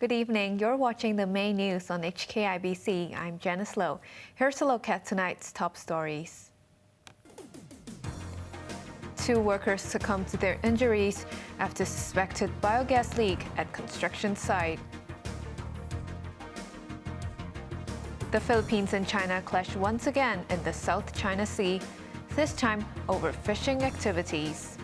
Good evening. You're watching the May News on HKIBC. I'm Janice Lo. Here's a look at tonight's top stories. 2 workers succumbed to their injuries after suspected biogas leak at construction site. The Philippines and China clashed once again in the South China Sea, this time over fishing activities.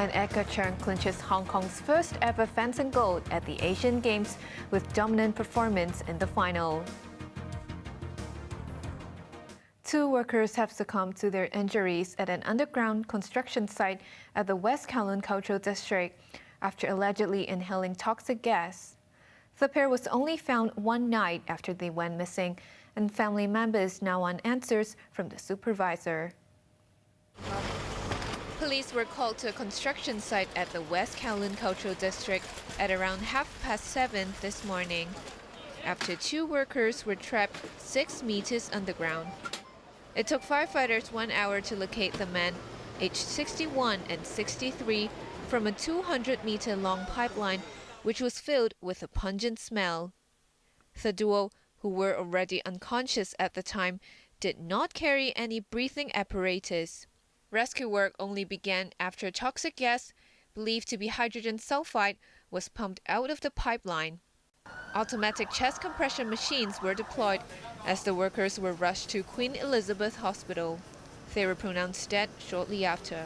And Edgar Cheung clinches Hong Kong's first ever fencing gold at the Asian Games with dominant performance in the final. 2 workers have succumbed to their injuries at an underground construction site at the West Kowloon Cultural District after allegedly inhaling toxic gas. The pair was only found one night after they went missing, and family members now want answers from the supervisor. Police were called to a construction site at the West Kowloon Cultural District at around 7:30 this morning, after 2 workers were trapped 6 meters underground. It took firefighters 1 hour to locate the men, aged 61 and 63, from a 200-meter-long pipeline, which was filled with a pungent smell. The duo, who were already unconscious at the time, did not carry any breathing apparatus. Rescue work only began after toxic gas, believed to be hydrogen sulfide, was pumped out of the pipeline. Automatic chest compression machines were deployed as the workers were rushed to Queen Elizabeth Hospital. They were pronounced dead shortly after.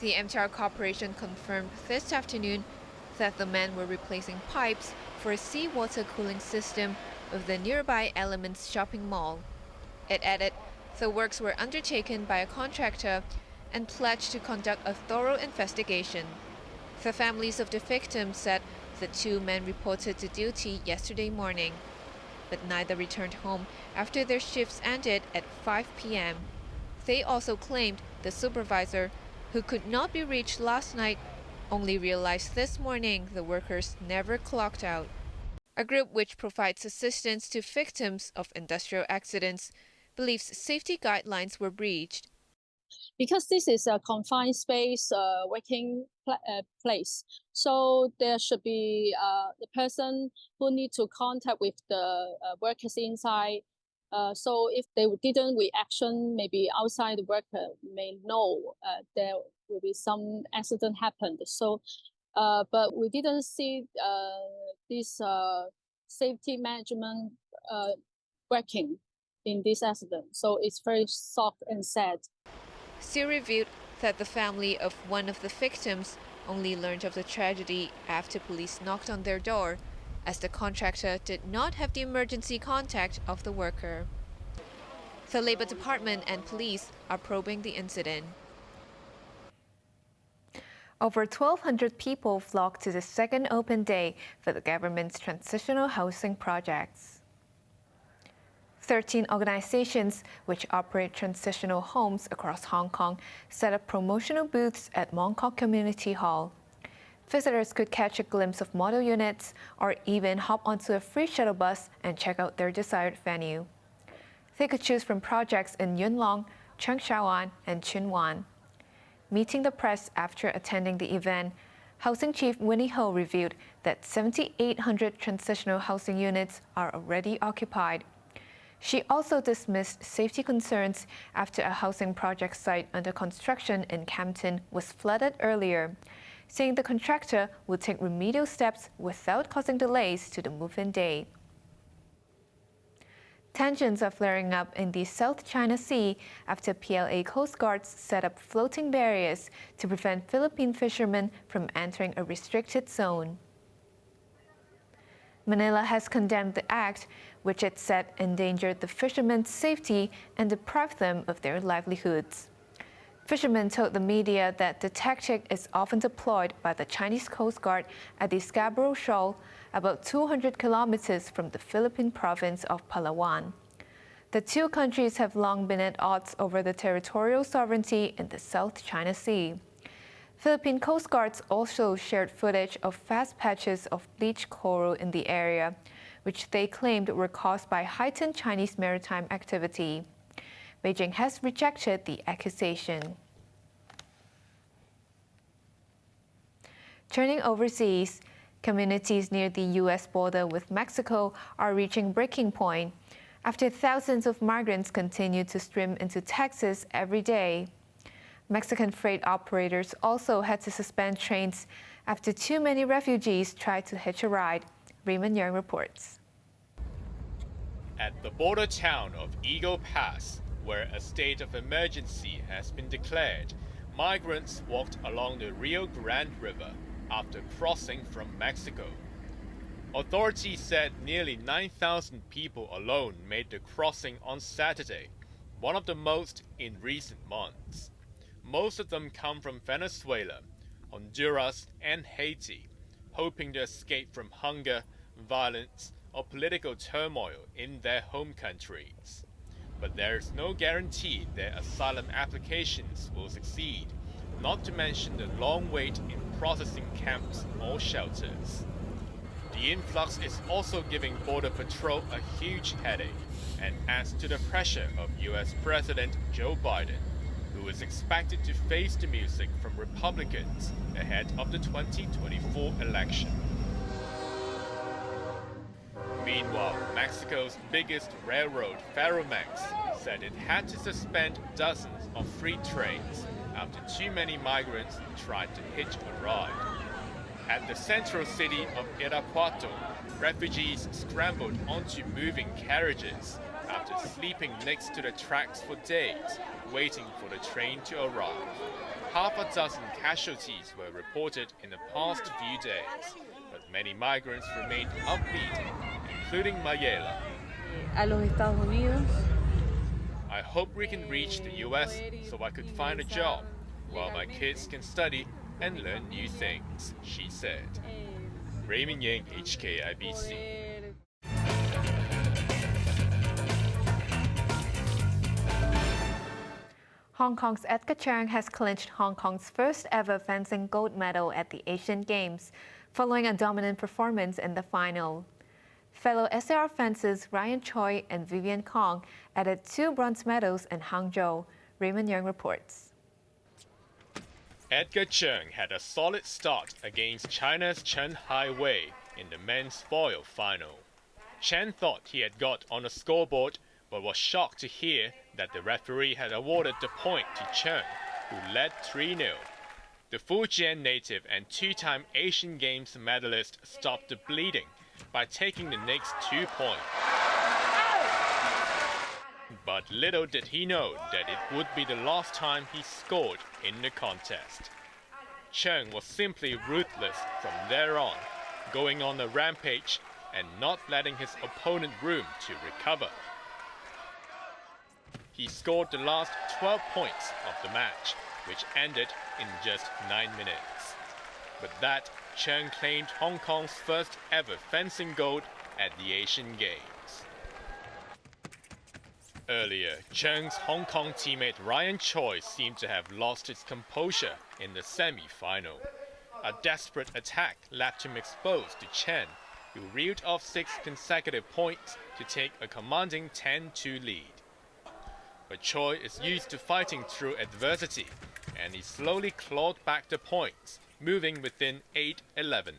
The MTR Corporation confirmed this afternoon that the men were replacing pipes for a seawater cooling system of the nearby Elements shopping mall. It added the works were undertaken by a contractor and pledged to conduct a thorough investigation. The families of the victims said the 2 men reported to duty yesterday morning, but neither returned home after their shifts ended at 5 p.m. They also claimed the supervisor, who could not be reached last night, only realized this morning the workers never clocked out. A group which provides assistance to victims of industrial accidents believes safety guidelines were breached. Because this is a confined space working place, so there should be the person who need to contact with the workers inside. So if they didn't reaction, maybe outside the worker may know there will be some accident happened. So, but we didn't see this safety management working in this accident. So it's very shocked and sad. She revealed that the family of one of the victims only learned of the tragedy after police knocked on their door, as the contractor did not have the emergency contact of the worker. The Labor Department and police are probing the incident. Over 1,200 people flocked to the second open day for the government's transitional housing projects. 13 organizations which operate transitional homes across Hong Kong set up promotional booths at Mong Kok Community Hall. Visitors could catch a glimpse of model units or even hop onto a free shuttle bus and check out their desired venue. They could choose from projects in Yuen Long, Cheung Sha Wan, and Tsuen Wan. Meeting the press after attending the event, Housing Chief Winnie Ho revealed that 7,800 transitional housing units are already occupied. She also dismissed safety concerns after a housing project site under construction in Campton was flooded earlier, saying the contractor would take remedial steps without causing delays to the move-in date. Tensions are flaring up in the South China Sea after PLA Coast Guards set up floating barriers to prevent Philippine fishermen from entering a restricted zone. Manila has condemned the act, which it said endangered the fishermen's safety and deprived them of their livelihoods. Fishermen told the media that the tactic is often deployed by the Chinese Coast Guard at the Scarborough Shoal, about 200 kilometers from the Philippine province of Palawan. The 2 countries have long been at odds over the territorial sovereignty in the South China Sea. Philippine Coast Guards also shared footage of vast patches of bleached coral in the area, which they claimed were caused by heightened Chinese maritime activity. Beijing has rejected the accusation. Turning overseas, communities near the U.S. border with Mexico are reaching breaking point after thousands of migrants continue to stream into Texas every day. Mexican freight operators also had to suspend trains after too many refugees tried to hitch a ride. Raymond Young reports. At the border town of Eagle Pass, where a state of emergency has been declared, migrants walked along the Rio Grande River after crossing from Mexico. Authorities said nearly 9,000 people alone made the crossing on Saturday, one of the most in recent months. Most of them come from Venezuela, Honduras, and Haiti, hoping to escape from hunger, violence, or political turmoil in their home countries. But there is no guarantee their asylum applications will succeed, not to mention the long wait in processing camps or shelters. The influx is also giving Border Patrol a huge headache and adds to the pressure of US President Joe Biden, who is expected to face the music from Republicans ahead of the 2024 election. Meanwhile, Mexico's biggest railroad, Ferromex, said it had to suspend dozens of free trains after too many migrants tried to hitch a ride. At the central city of Irapuato, refugees scrambled onto moving carriages after sleeping next to the tracks for days, waiting for the train to arrive. Half a dozen casualties were reported in the past few days, but many migrants remained upbeat, including Mayela. A los Estados Unidos. I hope we can reach the US so I could find a job, while my kids can study and learn new things, she said. Raymond Yang, HKIBC. Hong Kong's Edgar Cheung has clinched Hong Kong's first ever fencing gold medal at the Asian Games, following a dominant performance in the final. Fellow SAR fencers Ryan Choi and Vivian Kong added 2 bronze medals in Hangzhou. Raymond Young reports. Edgar Cheung had a solid start against China's Chen Haiwei in the men's foil final. Chen thought he had got on the scoreboard, but was shocked to hear that the referee had awarded the point to Cheung, who led 3-0. The Fujian native and 2-time Asian Games medalist stopped the bleeding by taking the next 2 points. But little did he know that it would be the last time he scored in the contest. Cheung was simply ruthless from there on, going on a rampage and not letting his opponent room to recover. He scored the last 12 points of the match, which ended in just 9 minutes. With that, Cheung claimed Hong Kong's first ever fencing gold at the Asian Games. Earlier, Cheung's Hong Kong teammate Ryan Choi seemed to have lost his composure in the semi-final. A desperate attack left him exposed to Chen, who reeled off 6 consecutive points to take a commanding 10-2 lead. But Choi is used to fighting through adversity, and he slowly clawed back the points, moving within 8-11.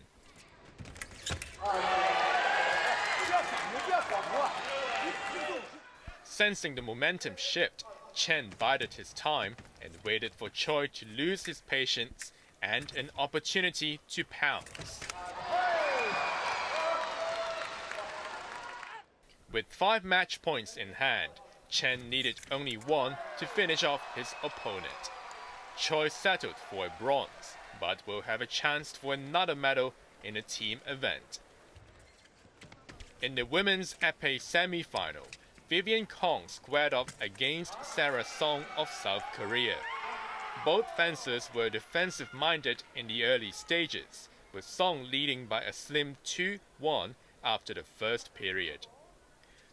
Sensing the momentum shift, Chen bided his time and waited for Choi to lose his patience and an opportunity to pounce. With 5 match points in hand, Chen needed only 1 to finish off his opponent. Choi settled for a bronze, but will have a chance for another medal in a team event. In the women's épée semi-final, Vivian Kong squared off against Sarah Song of South Korea. Both fencers were defensive-minded in the early stages, with Song leading by a slim 2-1 after the first period.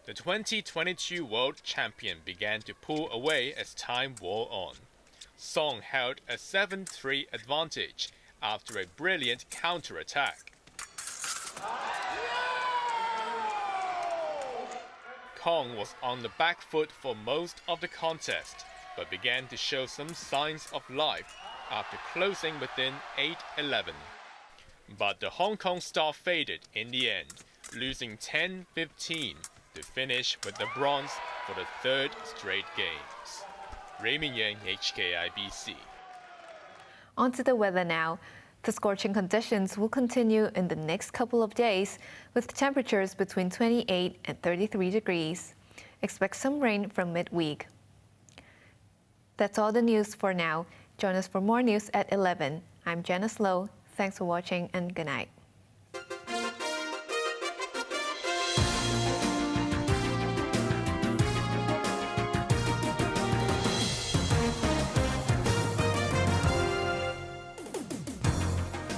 The 2022 world champion began to pull away as time wore on. Song held a 7-3 advantage after a brilliant counter-attack. Kong was on the back foot for most of the contest, but began to show some signs of life after closing within 8-11. But the Hong Kong star faded in the end, losing 10-15 to finish with the bronze for the third straight games. Raymond Yang, HKIBC. On to the weather now. The scorching conditions will continue in the next couple of days, with temperatures between 28 and 33 degrees. Expect some rain from midweek. That's all the news for now. Join us for more news at 11. I'm Janice Lo. Thanks for watching and good night.